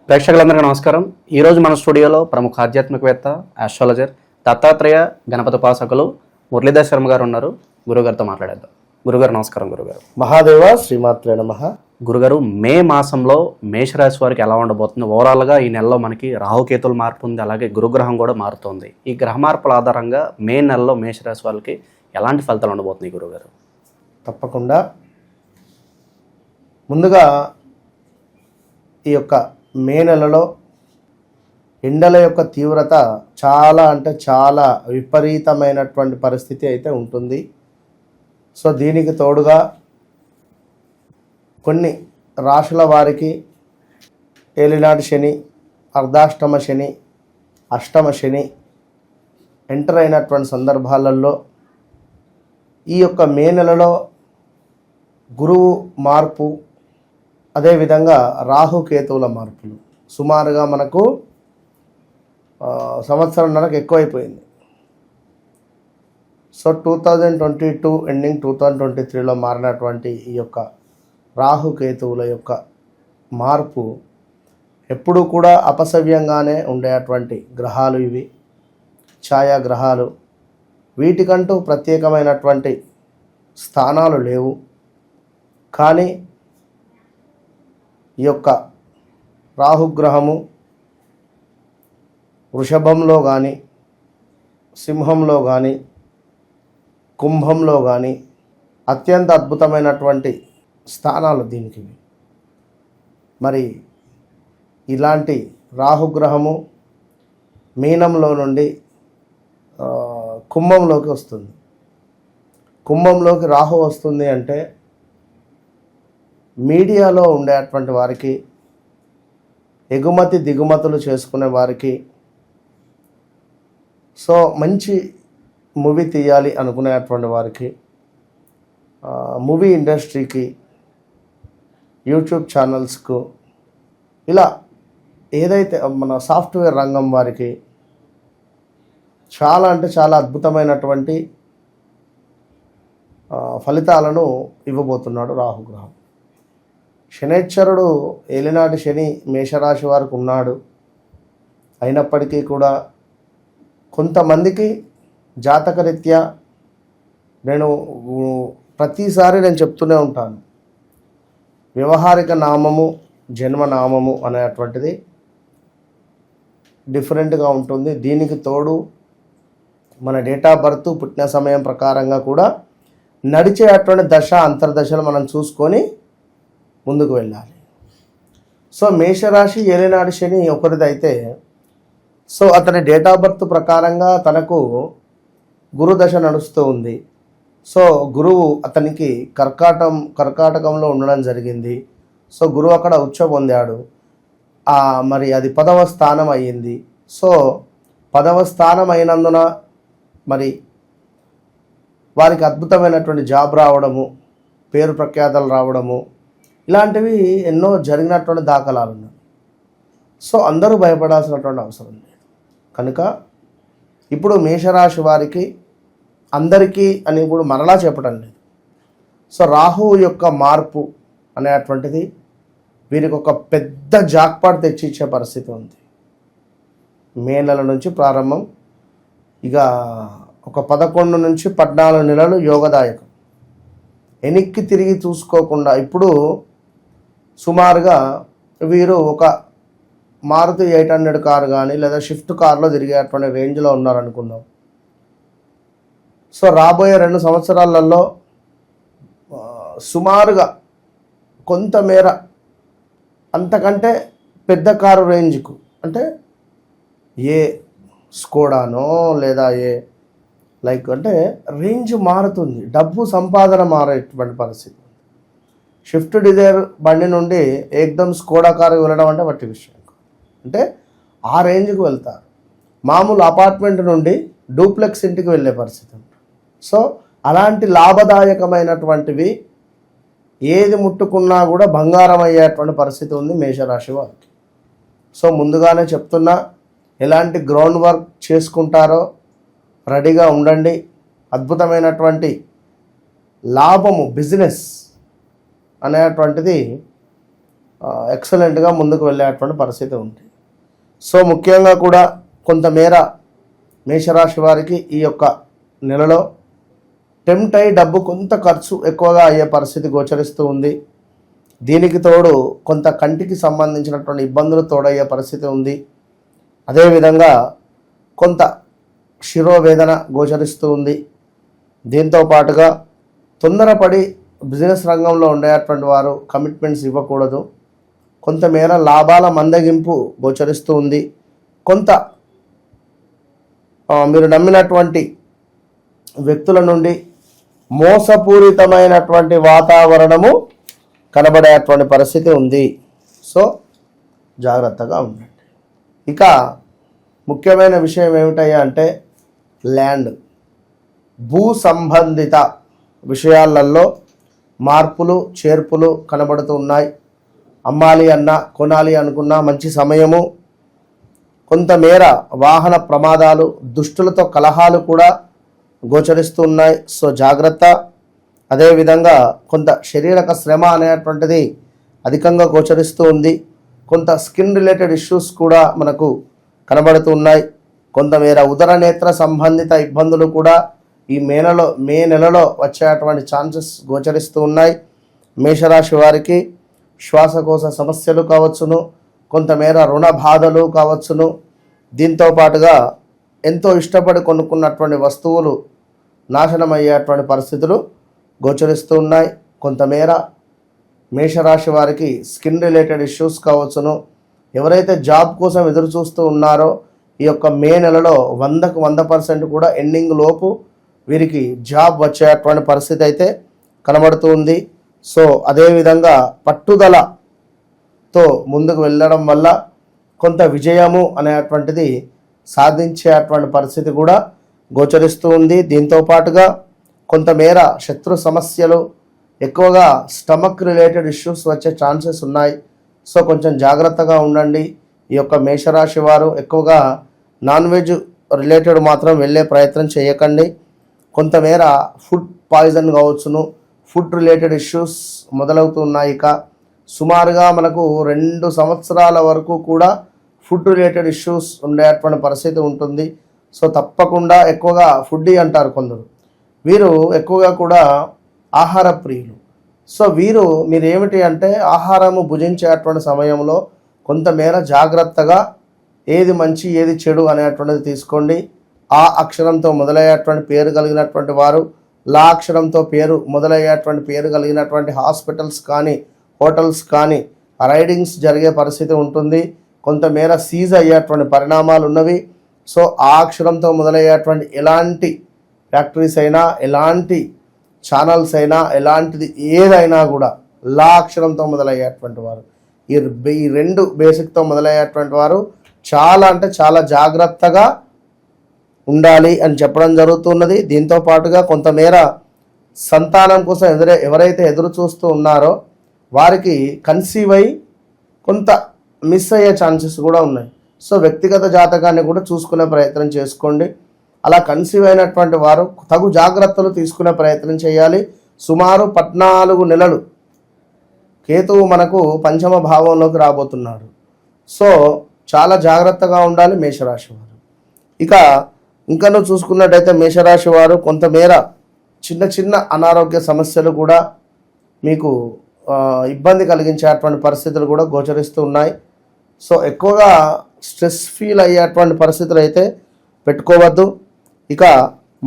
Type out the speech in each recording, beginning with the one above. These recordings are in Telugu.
ప్రేక్షకులందరికీ నమస్కారం. ఈరోజు మన స్టూడియోలో ప్రముఖ ఆధ్యాత్మికవేత్త, ఆస్ట్రాలజర్, దత్తాత్రేయ గణపతి ఉపాసకులు మురళీధర్ శర్మ గారు ఉన్నారు. గురుగారితో మాట్లాడేద్దాం. గురుగారు నమస్కారం. గురుగారు మహాదేవ శ్రీమాత్రే నమః. గురుగారు, మే మాసంలో మేషరాశి వారికి ఎలా ఉండబోతుంది? ఓవరాల్గా ఈ నెలలో మనకి రాహుకేతులు మార్పు ఉంది, అలాగే గురుగ్రహం కూడా మారుతుంది. ఈ గ్రహ మార్పుల ఆధారంగా మే నెలలో మేషరాశి వాళ్ళకి ఎలాంటి ఫలితాలు ఉండబోతున్నాయి గురుగారు? తప్పకుండా ముందుగా ఈ యొక్క మే నెలలో ఎండల యొక్క తీవ్రత చాలా విపరీతమైనటువంటి పరిస్థితి అయితే ఉంటుంది. సో దీనికి తోడుగా కొన్ని రాశుల వారికి ఏలినాటి శని, అర్ధాష్టమ శని, అష్టమ శని ఎంటర్ అయినటువంటి సందర్భాలలో ఈ యొక్క మే నెలలో గురువు మార్పు, అదేవిధంగా రాహుకేతువుల మార్పులు సుమారుగా మనకు సంవత్సరంన్నరకు ఎక్కువైపోయింది. సో 2022 ఎండింగ్ 2023లో మారినటువంటి ఈ యొక్క రాహుకేతువుల యొక్క మార్పు ఎప్పుడూ కూడా అపసవ్యంగానే ఉండేటువంటి గ్రహాలు ఇవి, ఛాయాగ్రహాలు. వీటికంటూ ప్రత్యేకమైనటువంటి స్థానాలు లేవు. కానీ ఈ యొక్క రాహుగ్రహము వృషభంలో కానీ, సింహంలో కానీ, కుంభంలో కానీ అత్యంత అద్భుతమైనటువంటి స్థానాలు దీనికి. మరి ఇలాంటి రాహుగ్రహము మీనంలో నుండి కుంభంలోకి వస్తుంది. కుంభంలోకి రాహు వస్తుంది అంటే మీడియాలో ఉండేటువంటి వారికి, ఎగుమతి దిగుమతులు చేసుకునే వారికి, సో మంచి మూవీ తీయాలి అనుకునేటువంటి వారికి, మూవీ ఇండస్ట్రీకి, యూట్యూబ్ ఛానల్స్కు, ఇలా ఏదైతే మన సాఫ్ట్వేర్ రంగం వారికి చాలా అద్భుతమైనటువంటి ఫలితాలను ఇవ్వబోతున్నాడు రాహుగ్రహం. శనేశ్వరుడు ఏలినాటి శని మేషరాశి వారికి ఉన్నాడు. అయినప్పటికీ కూడా కొంతమందికి జాతకరీత్యా ప్రతిసారి నేను చెప్తూనే ఉంటాను, వ్యవహారిక నామము, జన్మనామము అనేటువంటిది డిఫరెంట్గా ఉంటుంది. దీనికి తోడు మన డేట్ ఆఫ్ బర్త్, పుట్టిన సమయం ప్రకారంగా కూడా నడిచేటువంటి దశ అంతర్దశలు మనం చూసుకొని ముందుకు వెళ్ళాలి. సో మేషరాశి ఏలినాటి శని ఒకరిదైతే, సో అతని డేట్ ఆఫ్ బర్త్ ప్రకారంగా తనకు గురు దశ నడుస్తూ ఉంది. సో గురువు అతనికి కర్కాటకంలో ఉండడం జరిగింది. సో గురువు అక్కడ ఉచ్చ పొందాడు. మరి అది 10వ స్థానం అయ్యింది. సో 10వ స్థానం అయినందున మరి వారికి అద్భుతమైనటువంటి జాబ్ రావడము, పేరు ప్రఖ్యాతలు రావడము, ఇలాంటివి ఎన్నో జరిగినటువంటి దాఖలాలు ఉన్నాయి. సో అందరూ భయపడాల్సినటువంటి అవసరం లేదు. కనుక ఇప్పుడు మేషరాశి వారికి అందరికీ అని కూడా మరలా చెప్పడం లేదు. సో రాహు యొక్క మార్పు అనేటువంటిది వీరికి ఒక పెద్ద జాక్పాట్ తెచ్చిచ్చే పరిస్థితి ఉంది. మే నెల నుంచి ప్రారంభం, ఇక ఒక 11 నుంచి 14 నెలలు యోగదాయకం. వెనక్కి తిరిగి చూసుకోకుండా ఇప్పుడు సుమారుగా వీరు ఒక మారుతి 800 కారు కానీ లేదా షిఫ్ట్ కార్లో తిరిగేటువంటి రేంజ్లో ఉన్నారనుకుందాం. సో రాబోయే 2 సంవత్సరాలలో సుమారుగా కొంతమేర అంతకంటే పెద్ద కారు రేంజ్కు, అంటే ఏ స్కోడానో లేదా అంటే రేంజ్ మారుతుంది, డబ్బు సంపాదన మారేటువంటి పరిస్థితి. షిఫ్ట్ డిజైర్ బండి నుండి ఏకదమ్ స్కోడా కారు వెళ్ళడం అంటే వట్టి విషయం. అంటే ఆ రేంజ్కి వెళ్తారు. మామూలు అపార్ట్మెంట్ నుండి డూప్లెక్స్ ఇంటికి వెళ్ళే పరిస్థితి ఉంటుంది. సో అలాంటి లాభదాయకమైనటువంటివి ఏది ముట్టుకున్నా కూడా బంగారం అయ్యేటువంటి పరిస్థితి ఉంది మేషరాశి వారికి. సో ముందుగానే చెప్తున్నా, ఎలాంటి గ్రౌండ్ వర్క్ చేసుకుంటారో రెడీగా ఉండండి. అద్భుతమైనటువంటి లాభము, బిజినెస్ అనేటువంటిది ఎక్సలెంట్గా ముందుకు వెళ్ళేటువంటి పరిస్థితి ఉంది. సో ముఖ్యంగా కూడా కొంతమేర మేషరాశి వారికి ఈ యొక్క నెలలో టెంప్ట్ అయ్యి డబ్బు కొంత ఖర్చు ఎక్కువగా అయ్యే పరిస్థితి గోచరిస్తూ ఉంది. దీనికి తోడు కొంత కంటికి సంబంధించినటువంటి ఇబ్బందులు తోడయ్యే పరిస్థితి ఉంది. అదేవిధంగా కొంత శిరోవేదన గోచరిస్తూ ఉంది. దీంతో పాటుగా తొందరపడి బిజినెస్ రంగంలో ఉండేటువంటి వారు కమిట్మెంట్స్ ఇవ్వకూడదు. కొంతమేర లాభాల మందగింపు గోచరిస్తూ ఉంది. కొంత మీరు నమ్మినటువంటి వ్యక్తుల నుండి మోసపూరితమైనటువంటి వాతావరణము కనబడేటువంటి పరిస్థితి ఉంది. సో జాగ్రత్తగా ఉండండి. ఇక ముఖ్యమైన విషయం ఏమిటయ్యా అంటే ల్యాండ్, భూ సంబంధిత విషయాలలో మార్పులు చేర్పులు కనబడుతూ ఉన్నాయి. అమ్మాలి అన్నా కొనాలి అనుకున్నా మంచి సమయము. కొంతమేర వాహన ప్రమాదాలు, దుష్టులతో కలహాలు కూడా గోచరిస్తూ ఉన్నాయి. సో జాగ్రత్త. అదేవిధంగా కొంత శారీరక శ్రమ అనేటువంటిది అధికంగా గోచరిస్తూ ఉంది. కొంత స్కిన్ రిలేటెడ్ ఇష్యూస్ కూడా మనకు కనబడుతూ ఉన్నాయి. కొంతమేర ఉదర నేత్ర సంబంధిత ఇబ్బందులు కూడా ఈ మే నెలలో వచ్చేటువంటి ఛాన్సెస్ గోచరిస్తూ ఉన్నాయి. మేషరాశి వారికి శ్వాసకోశ సమస్యలు కావచ్చును, కొంతమేర రుణ బాధలు కావచ్చును. దీంతో పాటుగా ఎంతో ఇష్టపడి కొనుక్కున్నటువంటి వస్తువులు నాశనమయ్యేటువంటి పరిస్థితులు గోచరిస్తూ ఉన్నాయి. కొంతమేర మేషరాశి వారికి స్కిన్ రిలేటెడ్ ఇష్యూస్ కావచ్చును. ఎవరైతే జాబ్ కోసం ఎదురు చూస్తూ ఉన్నారో ఈ యొక్క మే నెలలో 100కు 100% కూడా ఎండింగ్ లోపు వీరికి జాబ్ వచ్చేటువంటి పరిస్థితి అయితే కనబడుతూ ఉంది. సో అదేవిధంగా పట్టుదలతో ముందుకు వెళ్ళడం వల్ల కొంత విజయము అనేటువంటిది సాధించేటువంటి పరిస్థితి కూడా గోచరిస్తూ ఉంది. దీంతో పాటుగా కొంతమేర శత్రు సమస్యలు, ఎక్కువగా స్టమక్ రిలేటెడ్ ఇష్యూస్ వచ్చే ఛాన్సెస్ ఉన్నాయి. సో కొంచెం జాగ్రత్తగా ఉండండి. ఈ యొక్క మేషరాశి వారు ఎక్కువగా నాన్ వెజ్ రిలేటెడ్ మాత్రం వెళ్ళే ప్రయత్నం చేయకండి. కొంతమేర ఫుడ్ పాయిజన్ కావచ్చును, ఫుడ్ రిలేటెడ్ ఇష్యూస్ మొదలవుతున్నాయి. ఇక సుమారుగా మనకు 2 సంవత్సరాల వరకు కూడా ఫుడ్ రిలేటెడ్ ఇష్యూస్ ఉండేటువంటి పరిస్థితి ఉంటుంది. సో తప్పకుండా ఎక్కువగా ఫుడ్డీ అంటారు కొందరు, వీరు ఎక్కువగా కూడా ఆహార ప్రియులు. సో మీరు ఏమిటి అంటే ఆహారము భుజించేటువంటి సమయంలో కొంతమేర జాగ్రత్తగా ఏది మంచి ఏది చెడు అనేటువంటిది తీసుకోండి. ఆ అక్షరంతో మొదలయ్యేటువంటి పేరు కలిగినటువంటి వారు, లా అక్షరంతో పేరు మొదలయ్యేటువంటి పేరు కలిగినటువంటి హాస్పిటల్స్ కానీ హోటల్స్ కానీ రైడింగ్స్ జరిగే పరిస్థితి ఉంటుంది. కొంతమేర సీజ్ అయ్యేటువంటి పరిణామాలు ఉన్నవి. సో ఆ అక్షరంతో మొదలయ్యేటువంటి ఎలాంటి ఫ్యాక్టరీస్ అయినా, ఎలాంటి ఛానల్స్ అయినా, ఎలాంటిది ఏదైనా కూడా లా అక్షరంతో మొదలయ్యేటువంటి వారు, ఈ 2 బేసిక్తో మొదలయ్యేటువంటి వారు చాలా అంటే చాలా జాగ్రత్తగా ఉండాలి అని చెప్పడం జరుగుతున్నది. దీంతో పాటుగా కొంతమేర సంతానం కోసం ఎవరైతే ఎదురు చూస్తూ ఉన్నారో వారికి కన్సీవ్ అయి కొంత మిస్ అయ్యే ఛాన్సెస్ కూడా ఉన్నాయి. సో వ్యక్తిగత జాతకాన్ని కూడా చూసుకునే ప్రయత్నం చేసుకోండి. అలా కన్సీవ్ అయినటువంటి వారు తగు జాగ్రత్తలు తీసుకునే ప్రయత్నం చేయాలి. సుమారు 14 నెలలు కేతువు మనకు పంచమ భావంలోకి రాబోతున్నాడు. సో చాలా జాగ్రత్తగా ఉండాలి మేషరాశి వారు. ఇంకనూ చూసుకున్నట్టయితే మేషరాశి వారు కొంతమేర చిన్న అనారోగ్య సమస్యలు కూడా మీకు ఇబ్బంది కలిగించేటువంటి పరిస్థితులు కూడా గోచరిస్తూ ఉన్నాయి. సో ఎక్కువగా స్ట్రెస్ ఫీల్ అయ్యేటువంటి పరిస్థితులు అయితే పెట్టుకోవద్దు.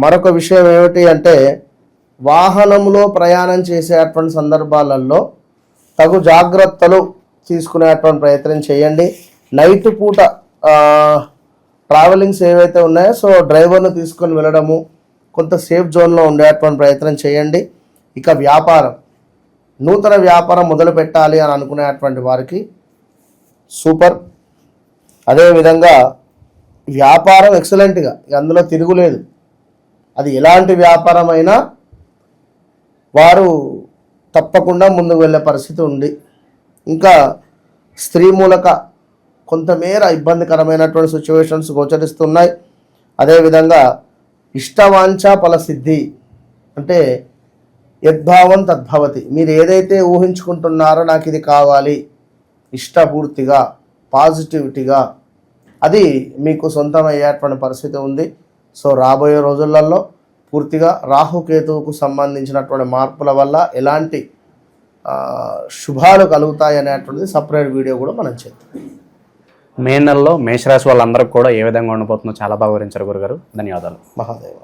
మరొక విషయం ఏమిటి అంటే వాహనంలో ప్రయాణం చేసేటువంటి సందర్భాలలో తగు జాగ్రత్తలు తీసుకునేటువంటి ప్రయత్నం చేయండి. నైట్ పూట ట్రావెలింగ్స్ ఏవైతే ఉన్నాయో సో డ్రైవర్ను తీసుకొని వెళ్ళడము, కొంత సేఫ్ జోన్లో ఉండేటువంటి ప్రయత్నం చేయండి. వ్యాపారం, నూతన వ్యాపారం మొదలు పెట్టాలి అని అనుకునేటువంటి వారికి సూపర్. అదేవిధంగా వ్యాపారం ఎక్సలెంట్గా, అందులో తిరుగులేదు. అది ఎలాంటి వ్యాపారం అయినా వారు తప్పకుండా ముందుకు వెళ్ళే పరిస్థితి ఉంది. స్త్రీ మూలక కొంతమేర ఇబ్బందికరమైనటువంటి సిచ్యువేషన్స్ గోచరిస్తున్నాయి. అదేవిధంగా ఇష్టవాంఛ ఫలసిద్ధి అంటే యద్భావం తద్భవతి. మీరు ఏదైతే ఊహించుకుంటున్నారో నాకు ఇది కావాలి, ఇష్టపూర్తిగా పాజిటివిటీగా అది మీకు సొంతమయ్యేటువంటి పరిస్థితి ఉంది. సో రాబోయే రోజులలో పూర్తిగా రాహుకేతువుకు సంబంధించినటువంటి మార్పుల వల్ల ఎలాంటి శుభాలు కలుగుతాయి అనేటువంటిది సపరేట్ వీడియో కూడా మనం చేద్దాం. మే నెలలో మేషరాశి వాళ్ళందరికీ కూడా ఏ విధంగా ఉండబోతుందో చాలా బాగా వివరించారు గురుగారు. ధన్యవాదాలు. మహాదేవ.